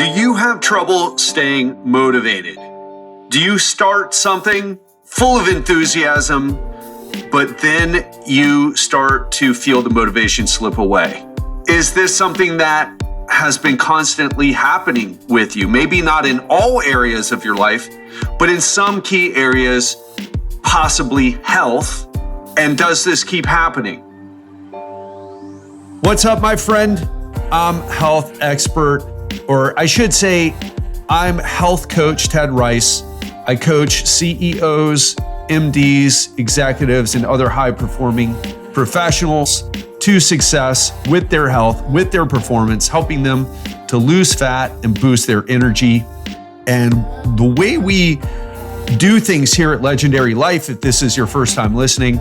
Do you have trouble staying motivated? Do you start something full of enthusiasm, but then you start to feel the motivation slip away? Is this something that has been constantly happening with you? Maybe not in all areas of your life, but in some key areas, possibly health. And does this keep happening? What's up, my friend? I'm health expert, or I should say, I'm health coach Ted Rice. I coach CEOs, MDs, executives, and other high-performing professionals to success with their health, with their performance, helping them to lose fat and boost their energy. And the way we do things here at Legendary Life, if this is your first time listening,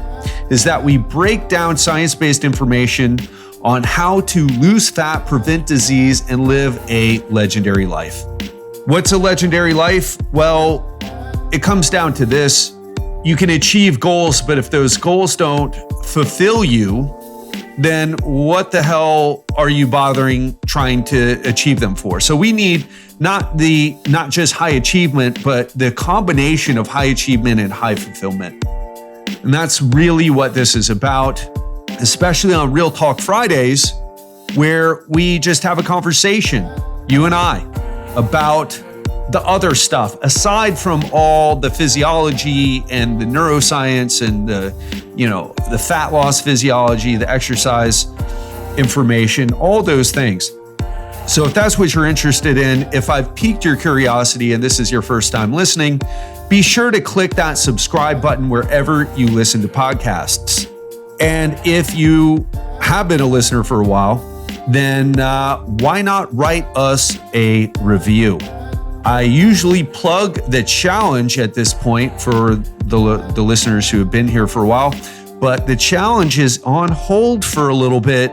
is that we break down science-based information on how to lose fat, prevent disease, and live a legendary life. What's a legendary life? Well, it comes down to this. You can achieve goals, but if those goals don't fulfill you, then what the hell are you bothering trying to achieve them for? So we need not just high achievement, but the combination of high achievement and high fulfillment. And that's really what this is about, especially on Real Talk Fridays, where we just have a conversation, you and I, about the other stuff, aside from all the physiology and the neuroscience and the fat loss physiology, the exercise information, all those things. So if that's what you're interested in, if I've piqued your curiosity and this is your first time listening, be sure to click that subscribe button wherever you listen to podcasts. And if you have been a listener for a while, then why not write us a review? I usually plug the challenge at this point for the listeners who have been here for a while, but the challenge is on hold for a little bit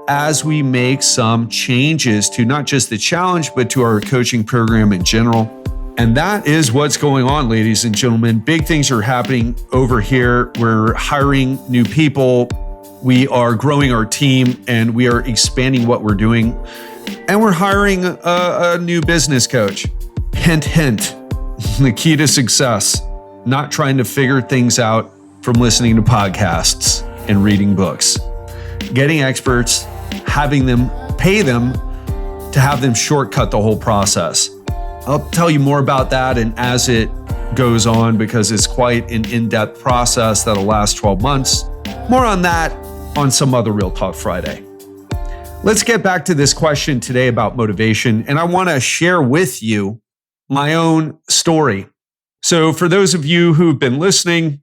as we make some changes to not just the challenge, but to our coaching program in general. And that is what's going on, ladies and gentlemen. Big things are happening over here. We're hiring new people. We are growing our team and we are expanding what we're doing. And we're hiring a new business coach. Hint, hint, the key to success, not trying to figure things out from listening to podcasts and reading books. Getting experts, having them, pay them to have them shortcut the whole process. I'll tell you more about that and as it goes on because it's quite an in-depth process that'll last 12 months. More on that on some other Real Talk Friday. Let's get back to this question today about motivation, and I want to share with you my own story. So for those of you who've been listening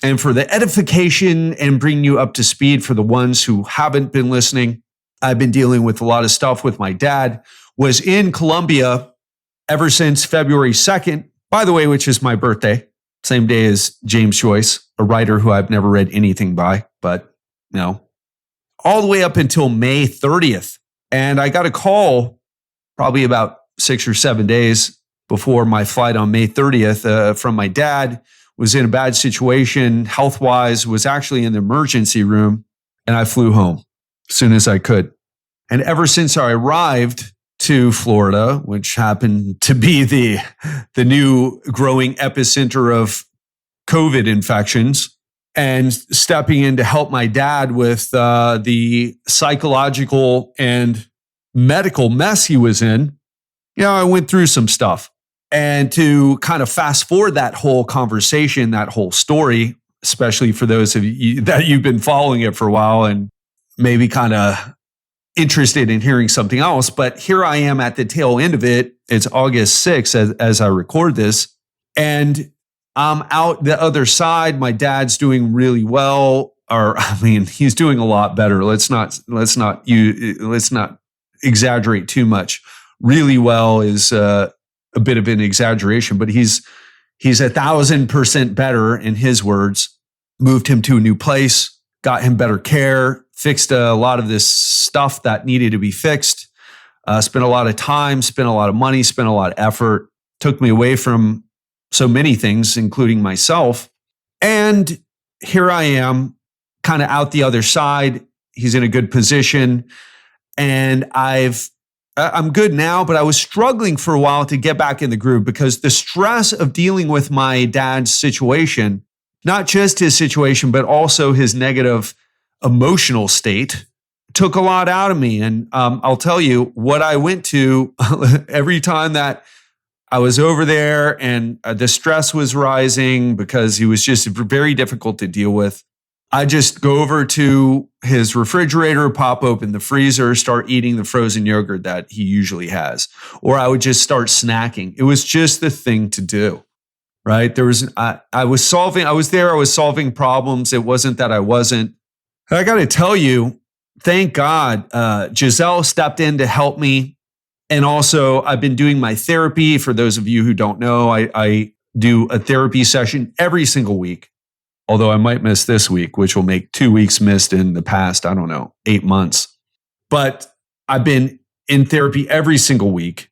and for the edification and bring you up to speed for the ones who haven't been listening, I've been dealing with a lot of stuff with my dad. Was in Colombia ever since February 2nd, by the way, which is my birthday, same day as James Joyce, a writer who I've never read anything by, but all the way up until May 30th. And I got a call probably about 6 or 7 days before my flight on May 30th from my dad. Was in a bad situation health-wise, was actually in the emergency room, and I flew home as soon as I could. And ever since I arrived to Florida, which happened to be the new growing epicenter of COVID infections, and stepping in to help my dad with the psychological and medical mess he was in, I went through some stuff. And to kind of fast forward that whole conversation, that whole story, especially for those of you that you've been following it for a while and maybe kind of interested in hearing something else. But here I am at the tail end of it. It's August 6th as I record this. And I'm out the other side. My dad's doing really well. He's doing a lot better. Let's not exaggerate too much. Really well is a bit of an exaggeration, but he's 1,000% better in his words. Moved him to a new place, got him better care, fixed a lot of this stuff that needed to be fixed. Spent a lot of time, spent a lot of money, spent a lot of effort. Took me away from so many things, including myself. And here I am, kind of out the other side. He's in a good position. And I've I'm good now, but I was struggling for a while to get back in the groove because the stress of dealing with my dad's situation, not just his situation, but also his negative emotional state, took a lot out of me. And I'll tell you what I went to every time that I was over there and the stress was rising because he was just very difficult to deal with. I just go over to his refrigerator, pop open the freezer, start eating the frozen yogurt that he usually has. Or I would just start snacking. It was just the thing to do, right? I was solving problems. It wasn't that I wasn't. I got to tell you, thank God, Giselle stepped in to help me. And also, I've been doing my therapy. For those of you who don't know, I do a therapy session every single week. Although I might miss this week, which will make 2 weeks missed in the past, 8 months. But I've been in therapy every single week,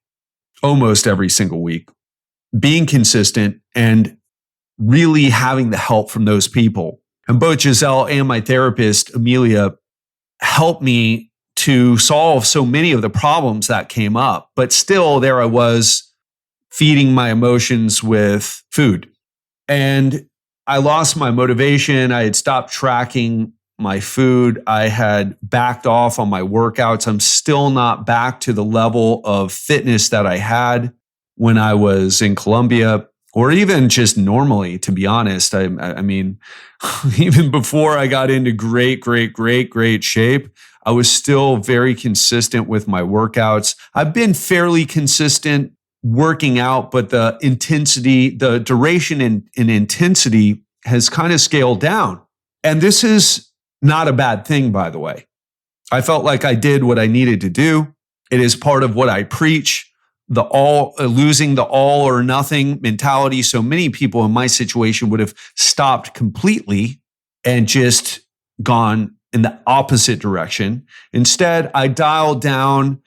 almost every single week, being consistent and really having the help from those people. And both Giselle and my therapist, Amelia, helped me to solve so many of the problems that came up. But still, there I was feeding my emotions with food. And I lost my motivation. I had stopped tracking my food. I had backed off on my workouts. I'm still not back to the level of fitness that I had when I was in Colombia, or even just normally, to be honest. I mean, even before I got into great shape, I was still very consistent with my workouts. I've been fairly consistent working out, but the intensity, the duration and intensity has kind of scaled down. And this is not a bad thing, by the way. I felt like I did what I needed to do. It is part of what I preach, losing the all or nothing mentality. So many people in my situation would have stopped completely and just gone in the opposite direction. Instead, I dialed down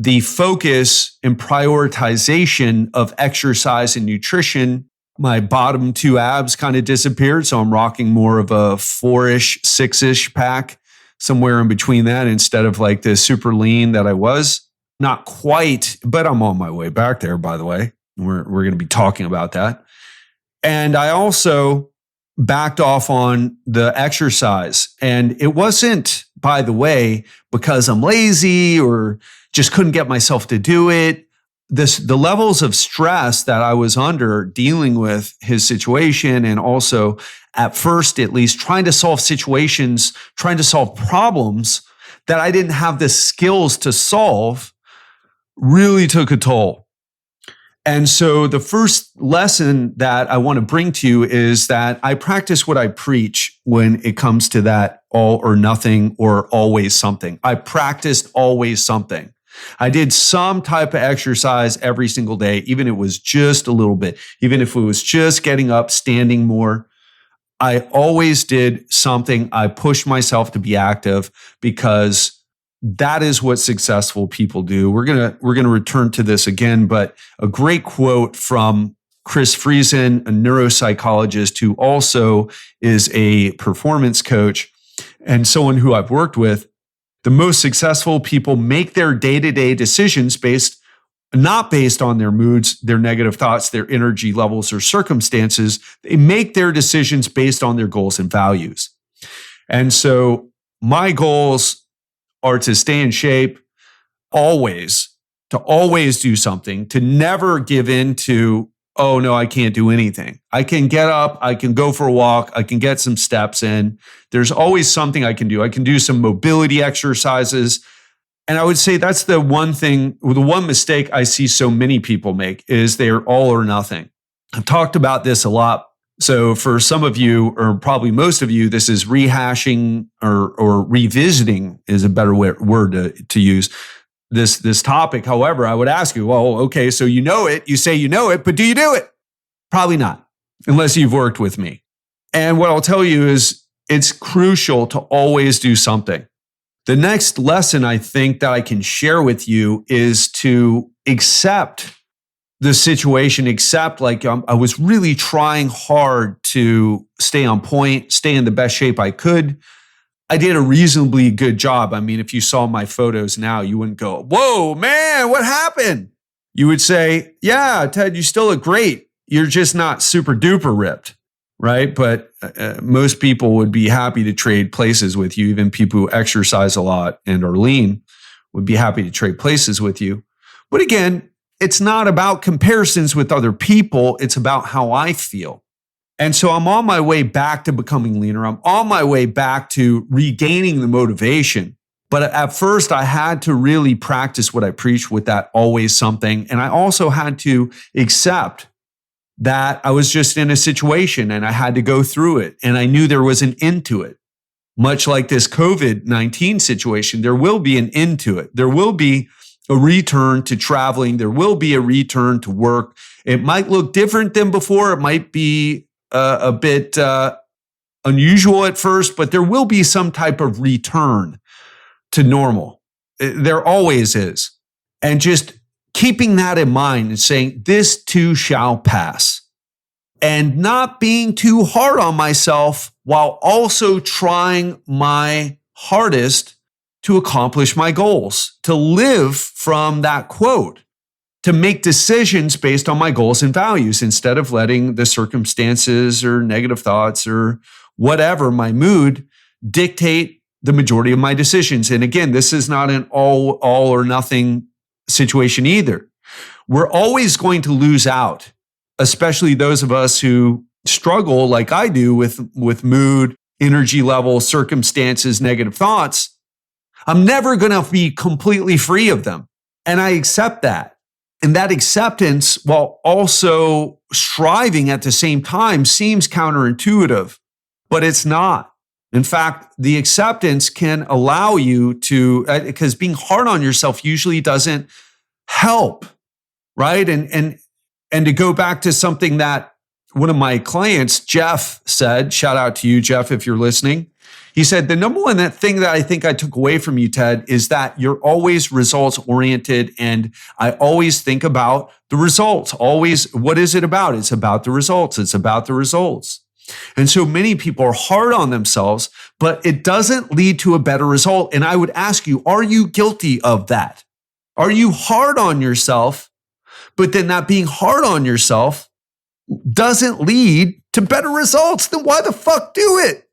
the focus and prioritization of exercise and nutrition. My bottom two abs kind of disappeared. So I'm rocking more of a 4-ish, 6-ish pack, somewhere in between that, instead of like the super lean that I was. Not quite, but I'm on my way back there, by the way. We're going to be talking about that. And I also backed off on the exercise. And it wasn't, by the way, because I'm lazy or just couldn't get myself to do it. The levels of stress that I was under dealing with his situation, and also at first, at least, trying to solve situations, trying to solve problems that I didn't have the skills to solve, really took a toll. And so the first lesson that I want to bring to you is that I practice what I preach when it comes to that all or nothing or always something. I practiced always something. I did some type of exercise every single day, even if it was just a little bit, even if it was just getting up, standing more. I always did something. I pushed myself to be active because that is what successful people do. We're gonna return to this again, but a great quote from Chris Friesen, a neuropsychologist who also is a performance coach and someone who I've worked with. The most successful people make their day-to-day decisions not based on their moods, their negative thoughts, their energy levels, or circumstances. They make their decisions based on their goals and values. And so my goals are to stay in shape always, to always do something, to never give in to, oh no, I can't do anything. I can get up, I can go for a walk, I can get some steps in. There's always something I can do. I can do some mobility exercises. And I would say that's the one mistake I see so many people make is they're all or nothing. I've talked about this a lot. So for some of you, or probably most of you, this is rehashing or revisiting is a better word to use this topic. However, I would ask you, well, okay, so you know it, you say you know it, but do you do it? Probably not, unless you've worked with me. And what I'll tell you is it's crucial to always do something. The next lesson I think that I can share with you is to accept the situation, except like I was really trying hard to stay on point, stay in the best shape I could. I did a reasonably good job. I mean, if you saw my photos now, you wouldn't go, whoa, man, what happened? You would say, yeah, Ted, you still look great. You're just not super duper ripped, right? But most people would be happy to trade places with you. Even people who exercise a lot and are lean would be happy to trade places with you. But again, it's not about comparisons with other people. It's about how I feel. And so I'm on my way back to becoming leaner. I'm on my way back to regaining the motivation. But at first, I had to really practice what I preach with that always something. And I also had to accept that I was just in a situation and I had to go through it. And I knew there was an end to it. Much like this COVID-19 situation, there will be an end to it. There will be a return to traveling. There will be a return to work. It might look different than before. It might be a bit unusual at first, but there will be some type of return to normal. There always is. And just keeping that in mind and saying, this too shall pass. And not being too hard on myself while also trying my hardest to accomplish my goals, to live from that quote, to make decisions based on my goals and values instead of letting the circumstances or negative thoughts or whatever, my mood, dictate the majority of my decisions. And again, this is not an all or nothing situation either. We're always going to lose out, especially those of us who struggle like I do with mood, energy level, circumstances, negative thoughts. I'm never going to be completely free of them. And I accept that. And that acceptance, while also striving at the same time, seems counterintuitive, but it's not. In fact, the acceptance can allow you to, because being hard on yourself usually doesn't help, right? And to go back to something that one of my clients, Jeff, said, shout out to you, Jeff, if you're listening. He said, the number one thing that I think I took away from you, Ted, is that you're always results oriented. And I always think about the results. Always, what is it about? It's about the results. It's about the results. And so many people are hard on themselves, but it doesn't lead to a better result. And I would ask you, are you guilty of that? Are you hard on yourself, but then that being hard on yourself doesn't lead to better results? Then why the fuck do it?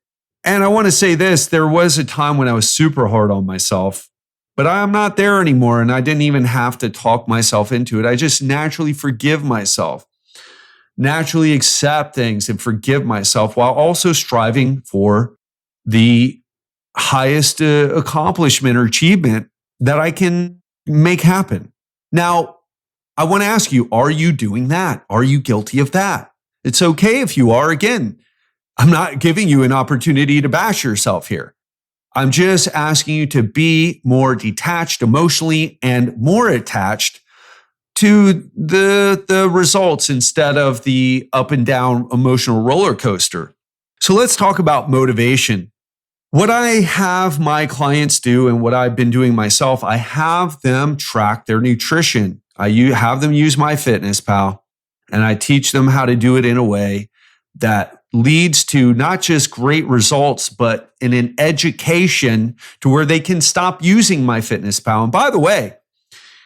And I want to say this, there was a time when I was super hard on myself, but I'm not there anymore. And I didn't even have to talk myself into it. I just naturally forgive myself, naturally accept things and forgive myself while also striving for the highest accomplishment or achievement that I can make happen. Now, I want to ask you, are you doing that? Are you guilty of that? It's okay if you are. Again, I'm not giving you an opportunity to bash yourself here. I'm just asking you to be more detached emotionally and more attached to the results instead of the up and down emotional roller coaster. So let's talk about motivation. What I have my clients do and what I've been doing myself, I have them track their nutrition. I have them use MyFitnessPal, and I teach them how to do it in a way that leads to not just great results, but in an education to where they can stop using MyFitnessPal. And by the way,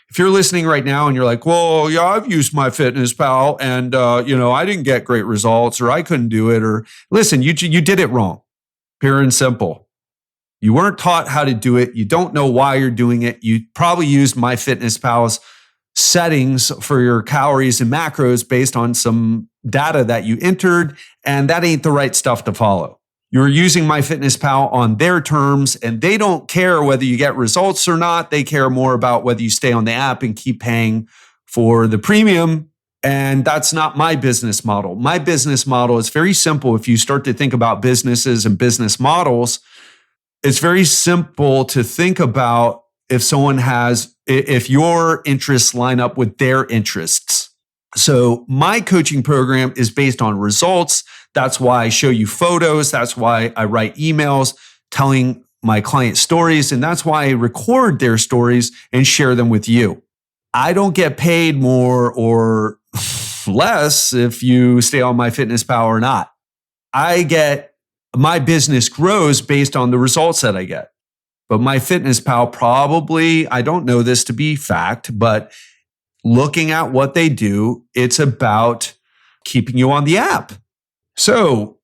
if you're listening right now and you're like, well, yeah, I've used MyFitnessPal and, I didn't get great results or I couldn't do it, or listen, you did it wrong. Pure and simple. You weren't taught how to do it. You don't know why you're doing it. You probably used MyFitnessPal's settings for your calories and macros based on some data that you entered, and that ain't the right stuff to follow. You're using MyFitnessPal on their terms, and they don't care whether you get results or not. They care more about whether you stay on the app and keep paying for the premium. And that's not my business model. My business model is very simple. If you start to think about businesses and business models, it's very simple to think about if your interests line up with their interests. So my coaching program is based on results. That's why I show you photos. That's why I write emails telling my client stories. And that's why I record their stories and share them with you. I don't get paid more or less if you stay on MyFitnessPal or not. I get my business grows based on the results that I get. But MyFitnessPal probably, I don't know this to be fact, but looking at what they do, it's about keeping you on the app. So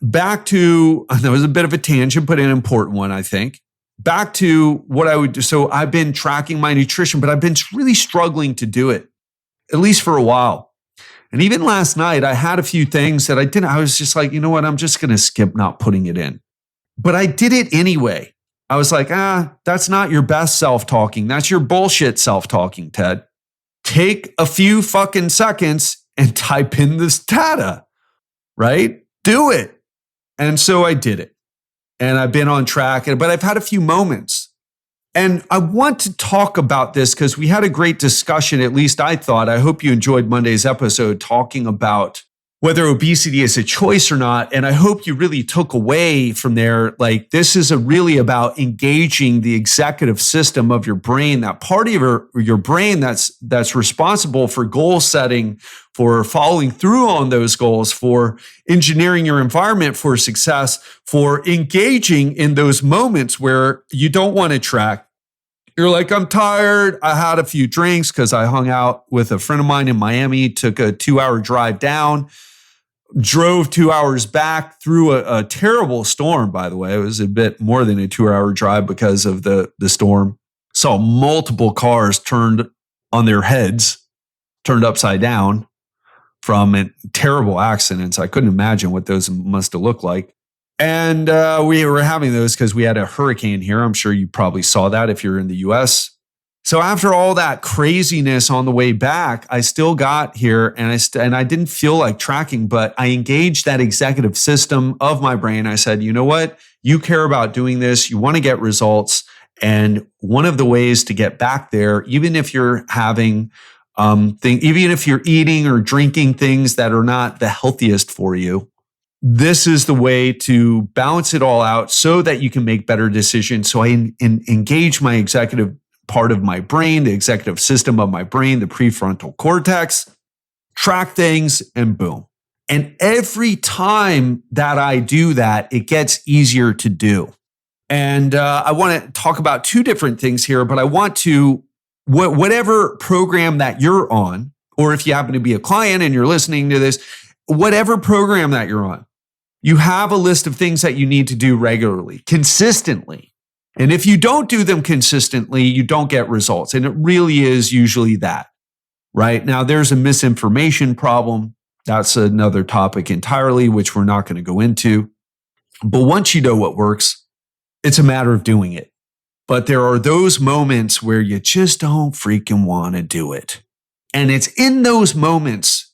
back to, that was a bit of a tangent, but an important one, I think. Back to what I would do. So I've been tracking my nutrition, but I've been really struggling to do it, at least for a while. And even last night, I had a few things that I didn't. I was just like, you know what? I'm just going to skip not putting it in. But I did it anyway. I was like, that's not your best self-talking. That's your bullshit self-talking, Ted. Take a few fucking seconds and type in this data, right? Do it. And so I did it. And I've been on track, but I've had a few moments. And I want to talk about this because we had a great discussion, at least I thought. I hope you enjoyed Monday's episode talking about whether obesity is a choice or not. And I hope you really took away from there, like this is really about engaging the executive system of your brain, that part of your brain that's responsible for goal setting, for following through on those goals, for engineering your environment for success, for engaging in those moments where you don't want to track. You're like, I'm tired. I had a few drinks because I hung out with a friend of mine in Miami, took a 2-hour drive down, drove 2 hours back through a terrible storm, by the way. It was a bit more than a 2-hour drive because of the storm. Saw multiple cars turned on their heads, turned upside down from terrible accidents. I couldn't imagine what those must have looked like. And we were having those because we had a hurricane here. I'm sure you probably saw that if you're in the US. So after all that craziness on the way back, I still got here and I didn't feel like tracking, but I engaged that executive system of my brain. I said, you know what? You care about doing this. You want to get results. And one of the ways to get back there, even if you're having even if you're eating or drinking things that are not the healthiest for you, this is the way to balance it all out so that you can make better decisions. So I engage my executive part of my brain, the executive system of my brain, the prefrontal cortex, track things, and boom. And every time that I do that, it gets easier to do. And I want to talk about two different things here, but I want to, whatever program that you're on, or if you happen to be a client and you're listening to this, whatever program that you're on, you have a list of things that you need to do regularly, consistently. And if you don't do them consistently, you don't get results. And it really is usually that, right? Now, there's a misinformation problem. That's another topic entirely, which we're not going to go into. But once you know what works, it's a matter of doing it. But there are those moments where you just don't freaking want to do it. And it's in those moments,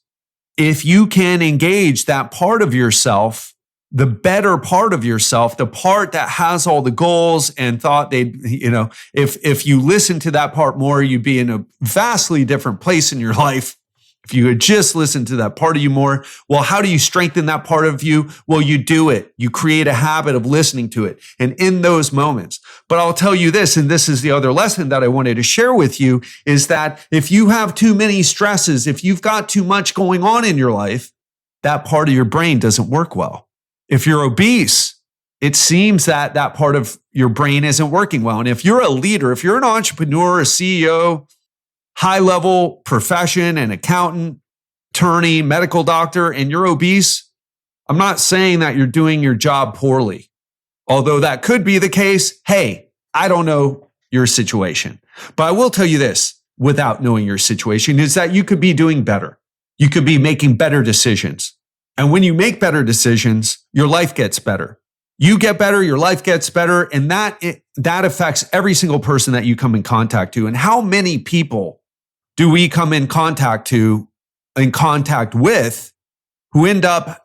if you can engage that part of yourself, the better part of yourself, the part that has all the goals and thought if you listen to that part more, you'd be in a vastly different place in your life. If you had just listened to that part of you more, well, how do you strengthen that part of you? Well, you do it. You create a habit of listening to it. And in those moments, but I'll tell you this, and this is the other lesson that I wanted to share with you, is that if you have too many stresses, if you've got too much going on in your life, that part of your brain doesn't work well. If you're obese, it seems that that part of your brain isn't working well. And if you're a leader, if you're an entrepreneur, a CEO, high-level profession, an accountant, attorney, medical doctor, and you're obese, I'm not saying that you're doing your job poorly. Although that could be the case. Hey, I don't know your situation. But I will tell you this, without knowing your situation, is that you could be doing better. You could be making better decisions. And when you make better decisions, your life gets better. You get better, your life gets better, and that affects every single person that you come in contact to. And how many people do we come in contact with who end up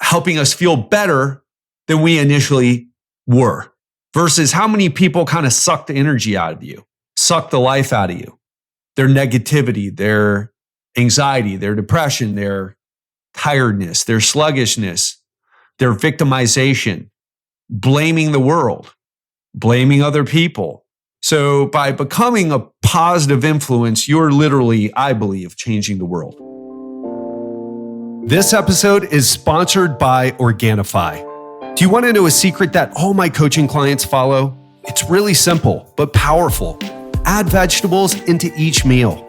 helping us feel better than we initially were? Versus how many people kind of suck the energy out of you, suck the life out of you, their negativity, their anxiety, their depression, their tiredness, their sluggishness, their victimization, blaming the world, blaming other people. So by becoming a positive influence, you're literally, I believe, changing the world. This episode is sponsored by Organifi. Do you want to know a secret that all my coaching clients follow? It's really simple, but powerful. Add vegetables into each meal.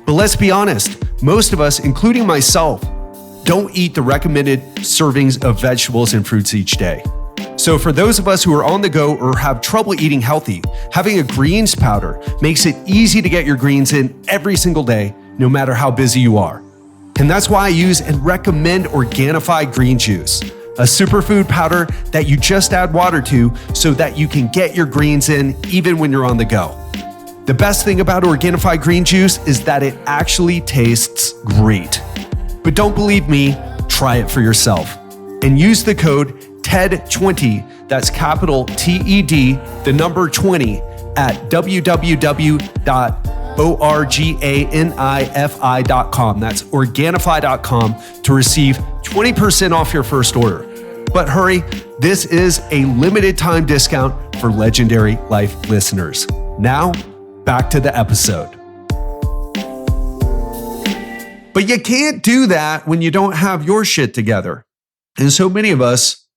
But let's be honest, most of us, including myself, don't eat the recommended servings of vegetables and fruits each day. So for those of us who are on the go or have trouble eating healthy, having a greens powder makes it easy to get your greens in every single day, no matter how busy you are. And that's why I use and recommend Organifi green juice, a superfood powder that you just add water to so that you can get your greens in even when you're on the go. The best thing about Organifi green juice is that it actually tastes great. But don't believe me, try it for yourself. And use the code TED20, that's capital TED, the number 20, at www.organifi.com. That's Organifi.com to receive 20% off your first order. But hurry, this is a limited time discount for Legendary Life listeners. Now, back to the episode. But you can't do that when you don't have your shit together. And so many of us,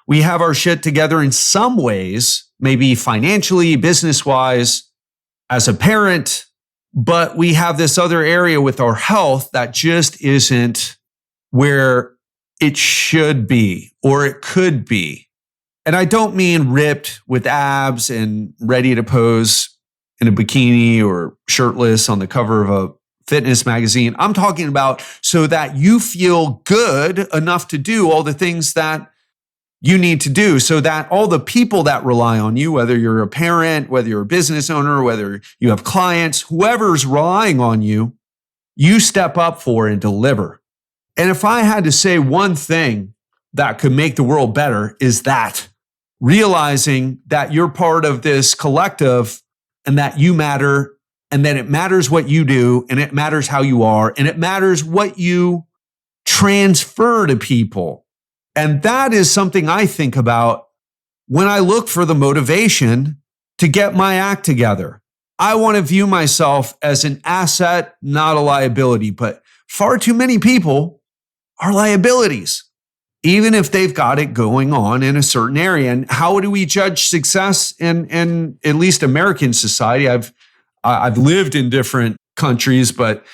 we have our shit together in some ways, maybe financially, business-wise, as a parent, but we have this other area with our health that just isn't where it should be or it could be. And I don't mean ripped with abs and ready to pose in a bikini or shirtless on the cover of a fitness magazine. I'm talking about so that you feel good enough to do all the things that you need to do, so that all the people that rely on you, whether you're a parent, whether you're a business owner, whether you have clients, whoever's relying on you, you step up for and deliver. And if I had to say one thing that could make the world better, is that realizing that you're part of this collective and that you matter, and that it matters what you do, and it matters how you are, and it matters what you transfer to people. And that is something I think about when I look for the motivation to get my act together. I want to view myself as an asset, not a liability, but far too many people are liabilities, even if they've got it going on in a certain area. And how do we judge success in at least American society? I've lived in different countries, but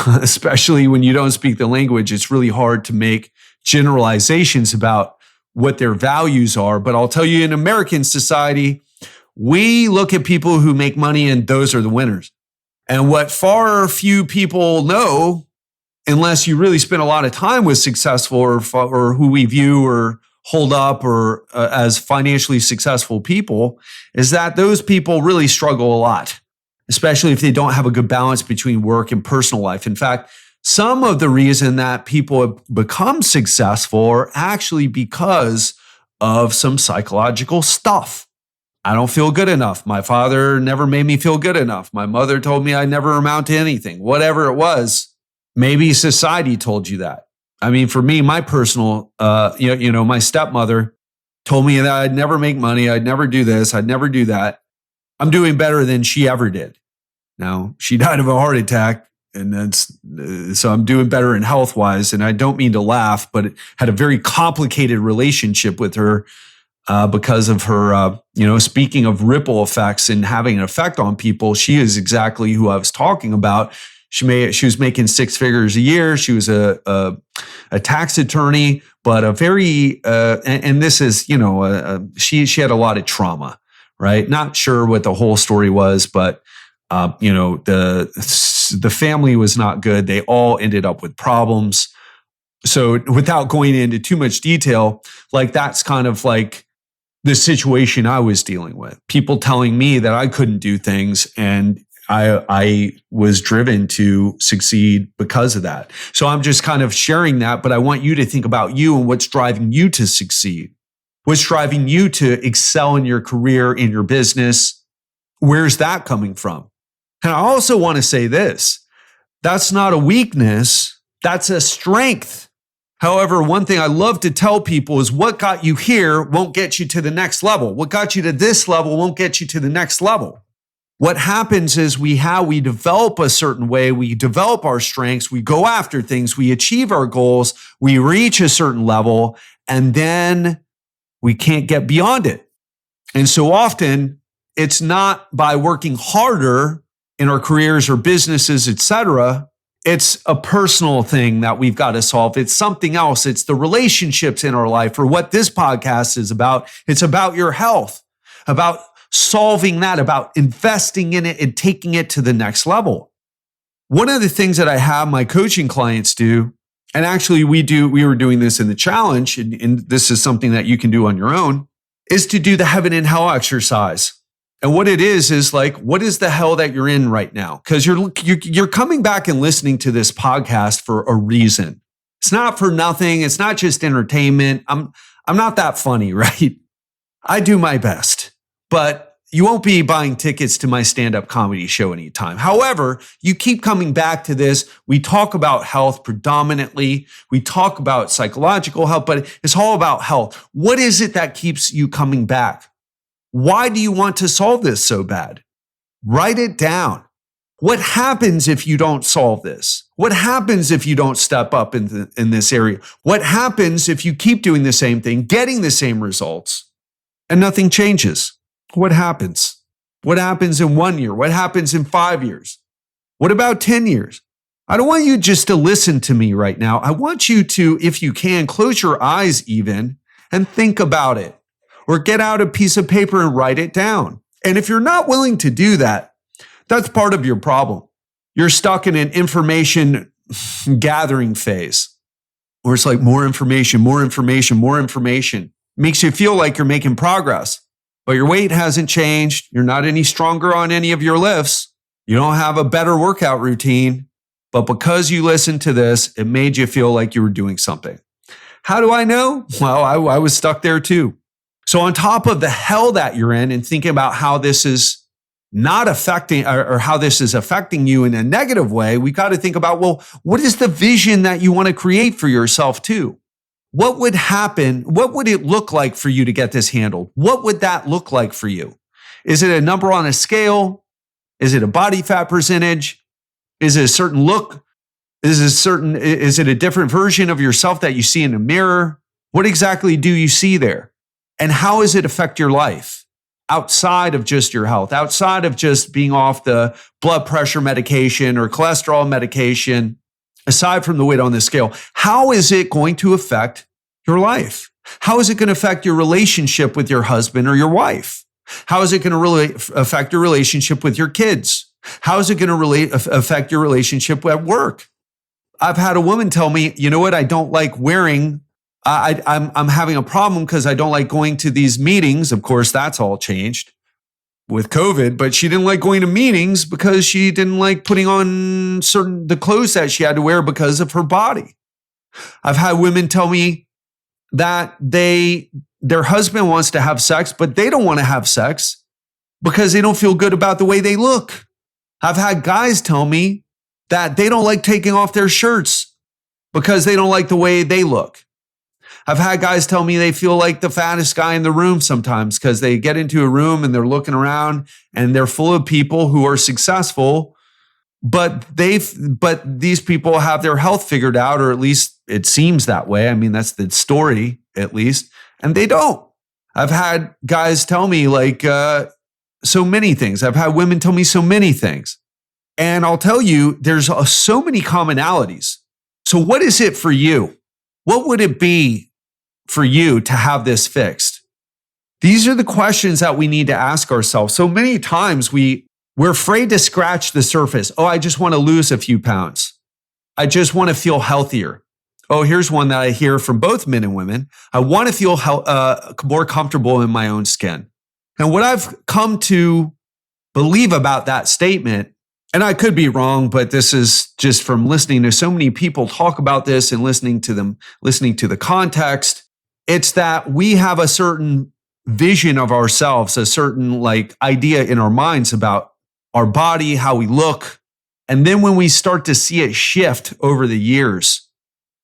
especially when you don't speak the language, it's really hard to make generalizations about what their values are. But I'll tell you, in American society, we look at people who make money and those are the winners. And what far few people know, unless you really spend a lot of time with successful or who we view or hold up or as financially successful people, is that those people really struggle a lot, especially if they don't have a good balance between work and personal life. In fact, some of the reason that people have become successful are actually because of some psychological stuff. I don't feel good enough. My father never made me feel good enough. My mother told me I never amount to anything. Whatever it was, maybe society told you that. I mean, for me, my personal, my stepmother told me that I'd never make money. I'd never do this. I'd never do that. I'm doing better than she ever did. Now, she died of a heart attack, and so I'm doing better in health-wise. And I don't mean to laugh, but it had a very complicated relationship with her because of her, speaking of ripple effects and having an effect on people. She is exactly who I was talking about. She was making six figures a year. She was a tax attorney, but a very and this is she had a lot of trauma, right? Not sure what the whole story was, but the family was not good. They all ended up with problems. So without going into too much detail, like that's kind of like the situation I was dealing with. People telling me that I couldn't do things, and I was driven to succeed because of that. So I'm just kind of sharing that, but I want you to think about you and what's driving you to succeed. What's driving you to excel in your career, in your business? Where's that coming from? And I also want to say this, that's not a weakness, that's a strength. However, one thing I love to tell people is what got you here won't get you to the next level. What got you to this level won't get you to the next level. What happens is we develop a certain way, we develop our strengths, we go after things, we achieve our goals, we reach a certain level, and then We can't get beyond it. And so often it's not by working harder in our careers or businesses, etc. It's a personal thing that we've got to solve. It's something else. It's the relationships in our life, or what this podcast is about. It's about your health, about solving that, about investing in it and taking it to the next level. One of the things that I have my coaching clients do, and actually we were doing this in the challenge, and this is something that you can do on your own, is to do the heaven and hell exercise. And what it is like, what is the hell that you're in right now? Because you're coming back and listening to this podcast for a reason. It's not for nothing. It's not just entertainment. I'm not that funny, right? I do my best, but you won't be buying tickets to my stand-up comedy show anytime. However, you keep coming back to this. We talk about health predominantly. We talk about psychological health, but it's all about health. What is it that keeps you coming back? Why do you want to solve this so bad? Write it down. What happens if you don't solve this? What happens if you don't step up in this area? What happens if you keep doing the same thing, getting the same results, and nothing changes? What happens? What happens in 1 year? What happens in 5 years? What about 10 years? I don't want you just to listen to me right now. I want you to, if you can, close your eyes even and think about it. Or get out a piece of paper and write it down. And if you're not willing to do that, that's part of your problem. You're stuck in an information gathering phase where it's like more information, more information, more information. Makes you feel like you're making progress, but your weight hasn't changed. You're not any stronger on any of your lifts. You don't have a better workout routine, but because you listened to this, it made you feel like you were doing something. How do I know? Well, I was stuck there too. So on top of the hell that you're in and thinking about how this is not affecting or how this is affecting you in a negative way, we got to think about, well, what is the vision that you want to create for yourself too? What would happen? What would it look like for you to get this handled? What would that look like for you? Is it a number on a scale? Is it a body fat percentage? Is it a certain look? Is it a different version of yourself that you see in the mirror? What exactly do you see there? And how does it affect your life outside of just your health, outside of just being off the blood pressure medication or cholesterol medication, aside from the weight on the scale? How is it going to affect your life? How is it going to affect your relationship with your husband or your wife? How is it going to really affect your relationship with your kids? How is it going to really affect your relationship at work? I've had a woman tell me, you know what, I don't like wearing I'm having a problem because I don't like going to these meetings. Of course, that's all changed with COVID, but she didn't like going to meetings because she didn't like putting on the clothes that she had to wear because of her body. I've had women tell me that their husband wants to have sex, but they don't want to have sex because they don't feel good about the way they look. I've had guys tell me that they don't like taking off their shirts because they don't like the way they look. I've had guys tell me they feel like the fattest guy in the room sometimes because they get into a room and they're looking around and they're full of people who are successful, but these people have their health figured out, or at least it seems that way. I mean, that's the story, at least, and they don't. I've had guys tell me like so many things. I've had women tell me so many things. And I'll tell you, there's so many commonalities. So what is it for you? What would it be for you to have this fixed? These are the questions that we need to ask ourselves. So many times we're afraid to scratch the surface. Oh, I just want to lose a few pounds. I just want to feel healthier. Oh, here's one that I hear from both men and women. I want to feel more comfortable in my own skin. And what I've come to believe about that statement, and I could be wrong, but this is just from listening to so many people talk about this and listening to the context. It's that we have a certain vision of ourselves, a certain like idea in our minds about our body, how we look. And then when we start to see it shift over the years,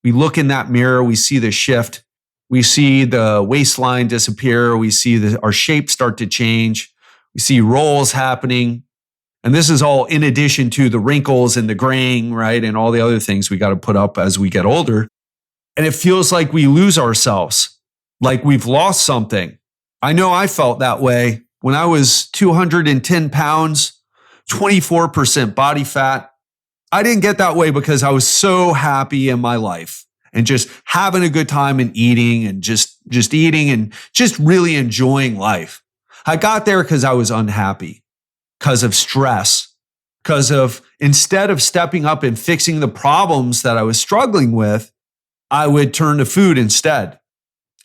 we look in that mirror, we see the shift. We see the waistline disappear. We see our shape start to change. We see rolls happening. And this is all in addition to the wrinkles and the graying, right? And all the other things we got to put up as we get older. And it feels like we lose ourselves. like we've lost something. I know I felt that way when I was 210 pounds, 24% body fat. I didn't get that way because I was so happy in my life and just having a good time and eating and just eating and just really enjoying life. I got there because I was unhappy, because of stress, because of instead of stepping up and fixing the problems that I was struggling with, I would turn to food instead.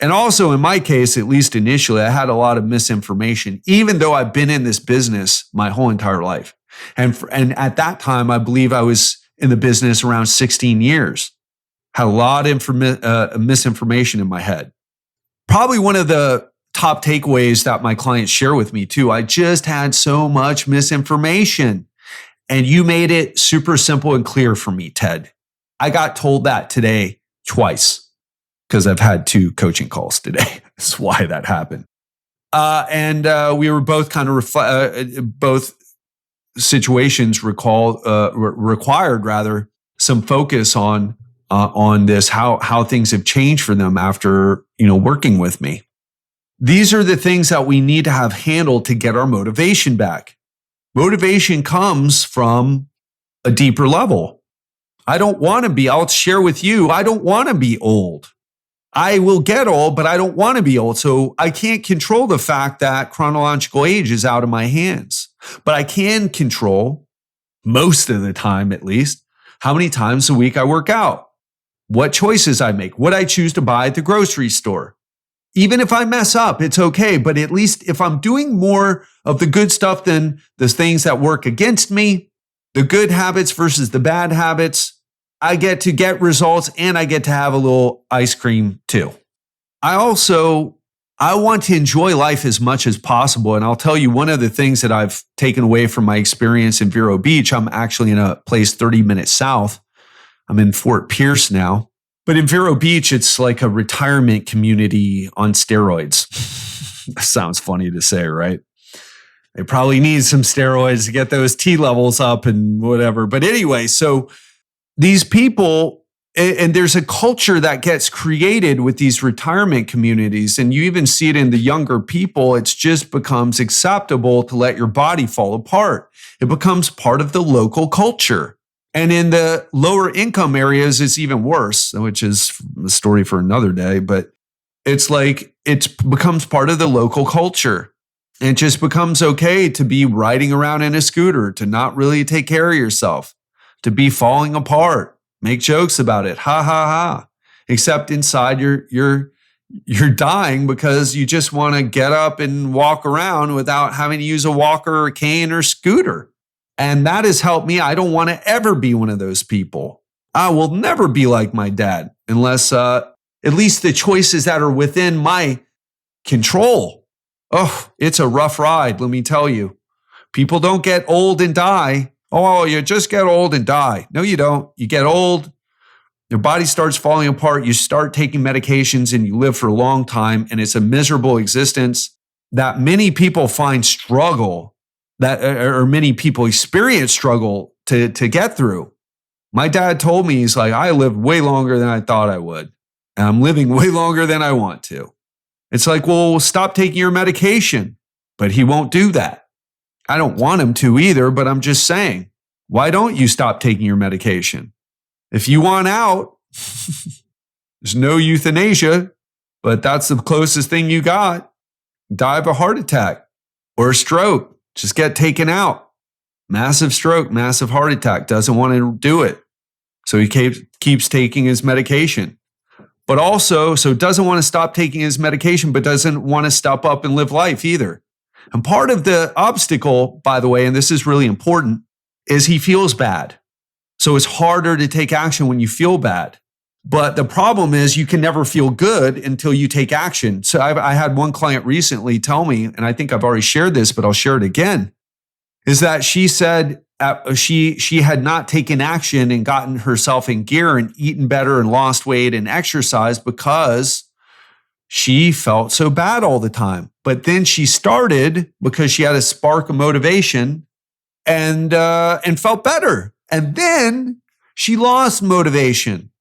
And also in my case, at least initially, I had a lot of misinformation, even though I've been in this business my whole entire life. And at that time, I believe I was in the business around 16 years. Had a lot of misinformation in my head. Probably one of the top takeaways that my clients share with me too. I just had so much misinformation. And you made it super simple and clear for me, Ted. I got told that today twice because I've had 2 coaching calls today. That's why that happened. And we were both kind of both situations required rather some focus on this, how things have changed for them after working with me. These are the things that we need to have handled to get our motivation back. Motivation comes from a deeper level. I'll share with you, I don't want to be old. I will get old, but I don't want to be old. So I can't control the fact that chronological age is out of my hands. But I can control, most of the time at least, how many times a week I work out, what choices I make, what I choose to buy at the grocery store. Even if I mess up, it's okay. But at least if I'm doing more of the good stuff than the things that work against me, the good habits versus the bad habits, I get to get results and I get to have a little ice cream too. I want to enjoy life as much as possible. And I'll tell you one of the things that I've taken away from my experience in Vero Beach. I'm actually in a place 30 minutes south. I'm in Fort Pierce now. But in Vero Beach, it's like a retirement community on steroids. That sounds funny to say, right? They probably need some steroids to get those T levels up and whatever. But anyway, so these people, and there's a culture that gets created with these retirement communities. And you even see it in the younger people. It just becomes acceptable to let your body fall apart. It becomes part of the local culture. And in the lower income areas, it's even worse, which is a story for another day. But it's like it becomes part of the local culture. And it just becomes okay to be riding around in a scooter, to not really take care of yourself, to be falling apart, make jokes about it, ha ha ha. Except inside you're dying because you just want to get up and walk around without having to use a walker or a cane or scooter. And that has helped me. I don't want to ever be one of those people. I will never be like my dad unless at least the choices that are within my control. Oh, it's a rough ride, let me tell you. People don't get old and die. Oh, you just get old and die. No, you don't. You get old, your body starts falling apart, you start taking medications and you live for a long time. And it's a miserable existence that many people find struggle, or many people experience struggle to get through. My dad told me, he's like, I lived way longer than I thought I would. And I'm living way longer than I want to. It's like, well, stop taking your medication. But he won't do that. I don't want him to either, but I'm just saying, why don't you stop taking your medication? If you want out, there's no euthanasia, but that's the closest thing you got. Die of a heart attack or a stroke. Just get taken out. Massive stroke, massive heart attack. Doesn't want to do it. So he keeps taking his medication. But also, so doesn't want to stop taking his medication, but doesn't want to step up and live life either. And part of the obstacle, by the way, and this is really important, is he feels bad. So it's harder to take action when you feel bad. But the problem is you can never feel good until you take action. So I had one client recently tell me, and I think I've already shared this, but I'll share it again, is that she said she had not taken action and gotten herself in gear and eaten better and lost weight and exercised because she felt so bad all the time. But then she started because she had a spark of motivation and felt better. And then she lost motivation.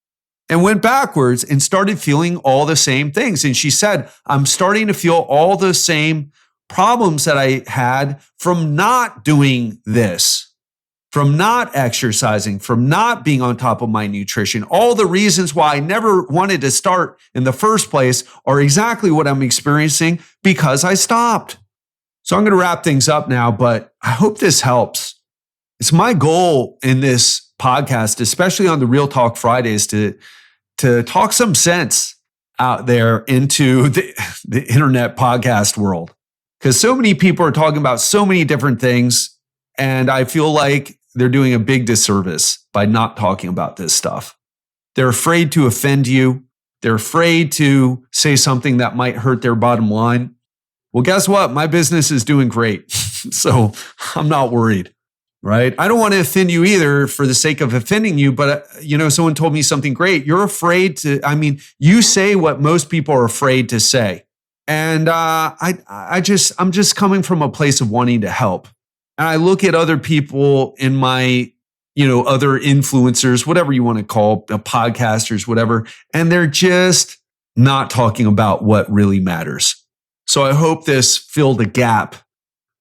and went backwards and started feeling all the same things. And she said, I'm starting to feel all the same problems that I had from not doing this, from not exercising, from not being on top of my nutrition. All the reasons why I never wanted to start in the first place are exactly what I'm experiencing because I stopped. So I'm going to wrap things up now, but I hope this helps. It's my goal in this podcast, especially on the Real Talk Fridays, to talk some sense out there into the internet podcast world. Because so many people are talking about so many different things, and I feel like they're doing a big disservice by not talking about this stuff. They're afraid to offend you. They're afraid to say something that might hurt their bottom line. Well, guess what? My business is doing great. So I'm not worried, right? I don't want to offend you either for the sake of offending you, but someone told me something great. You're afraid to, you say what most people are afraid to say. And I'm just coming from a place of wanting to help. And I look at other people in my, other influencers, whatever you want to call podcasters, whatever, and they're just not talking about what really matters. So I hope this filled a gap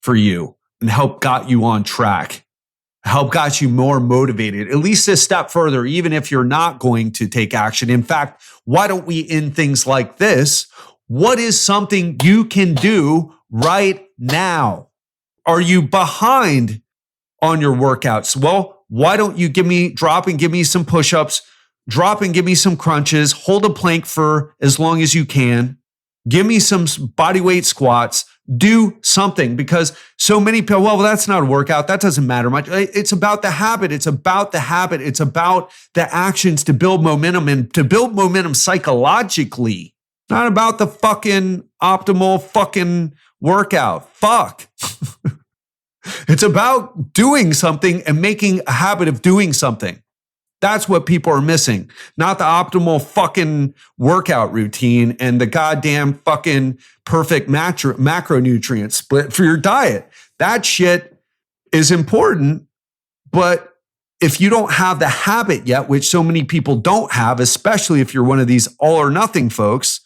for you and helped got you on track, helped got you more motivated, at least a step further, even if you're not going to take action. In fact, why don't we end things like this? What is something you can do right now? Are you behind on your workouts? Well, why don't you drop and give me some push-ups, drop and give me some crunches, hold a plank for as long as you can. Give me some body weight squats, do something, because so many people, well, that's not a workout. That doesn't matter much. It's about the habit. It's about the habit. It's about the actions to build momentum and to build momentum psychologically, not about the fucking optimal fucking workout. Fuck. It's about doing something and making a habit of doing something. That's what people are missing, not the optimal fucking workout routine and the goddamn fucking perfect macronutrient split for your diet. That shit is important, but if you don't have the habit yet, which so many people don't have, especially if you're one of these all or nothing folks,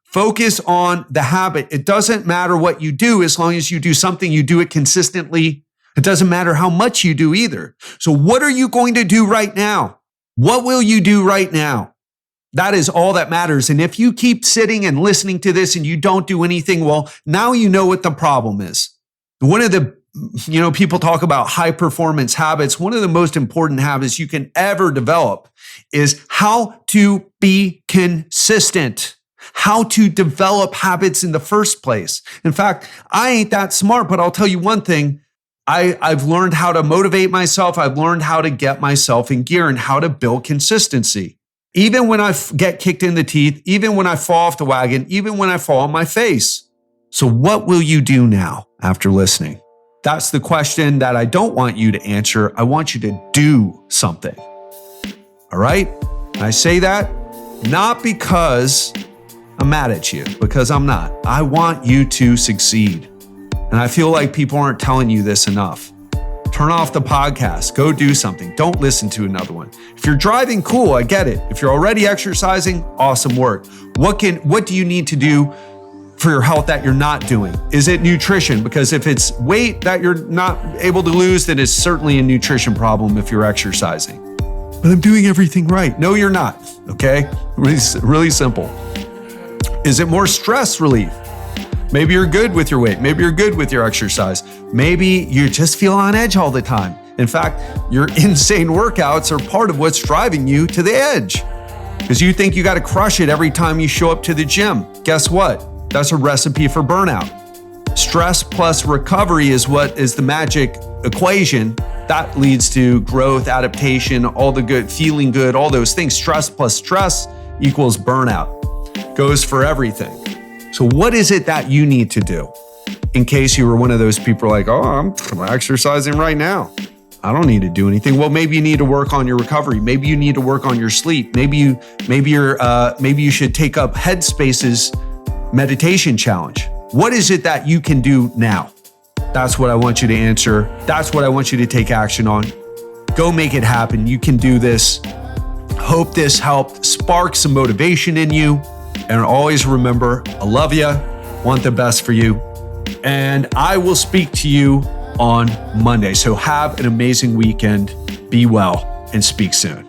focus on the habit. It doesn't matter what you do as long as you do something, you do it consistently. It doesn't matter how much you do either. So what are you going to do right now? What will you do right now? That is all that matters. And if you keep sitting and listening to this and you don't do anything, well, now you know what the problem is. One of the, people talk about high performance habits. One of the most important habits you can ever develop is how to be consistent, how to develop habits in the first place. In fact, I ain't that smart, but I'll tell you one thing. I've learned how to motivate myself. I've learned how to get myself in gear and how to build consistency. Even when I get kicked in the teeth, even when I fall off the wagon, even when I fall on my face. So what will you do now after listening? That's the question that I don't want you to answer. I want you to do something. All right? I say that not because I'm mad at you, because I'm not. I want you to succeed. And I feel like people aren't telling you this enough. Turn off the podcast. Go do something. Don't listen to another one. If you're driving, cool, I get it. If you're already exercising, awesome work. What do you need to do for your health that you're not doing? Is it nutrition? Because if it's weight that you're not able to lose, then it's certainly a nutrition problem if you're exercising. But I'm doing everything right. No, you're not. Okay? Really simple. Is it more stress relief? Maybe you're good with your weight. Maybe you're good with your exercise. Maybe you just feel on edge all the time. In fact, your insane workouts are part of what's driving you to the edge because you think you got to crush it every time you show up to the gym. Guess what? That's a recipe for burnout. Stress plus recovery is what is the magic equation that leads to growth, adaptation, all the good, feeling good, all those things. Stress plus stress equals burnout. Goes for everything. So what is it that you need to do? In case you were one of those people like, oh, I'm exercising right now. I don't need to do anything. Well, maybe you need to work on your recovery. Maybe you need to work on your sleep. Maybe you should take up Headspace's meditation challenge. What is it that you can do now? That's what I want you to answer. That's what I want you to take action on. Go make it happen. You can do this. Hope this helped spark some motivation in you. And always remember, I love you, want the best for you. And I will speak to you on Monday. So have an amazing weekend. Be well and speak soon.